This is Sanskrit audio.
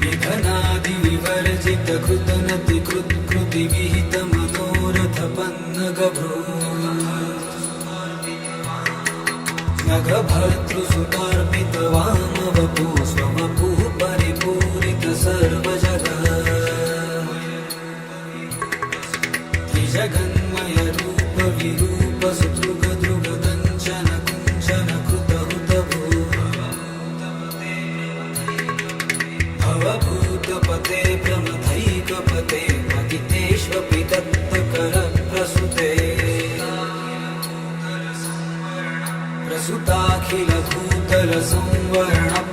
निधनादिविवर्जित कृतनति कृतिविहित मनोरथ पन्नगभ्रू नगभर्तृसुतार्पित वामवपु स्ववपुः परिपूरित सर्वजगः त्रिजगन्मय रूप विरूप सुदृग दृग दञ्चन कुञ्चन कृत हुतभू भवभूतपते प्रमथैकपते पतितेष्वपि दत्तकर प्रसुते प्रसुताखिल भूतल संवर्ण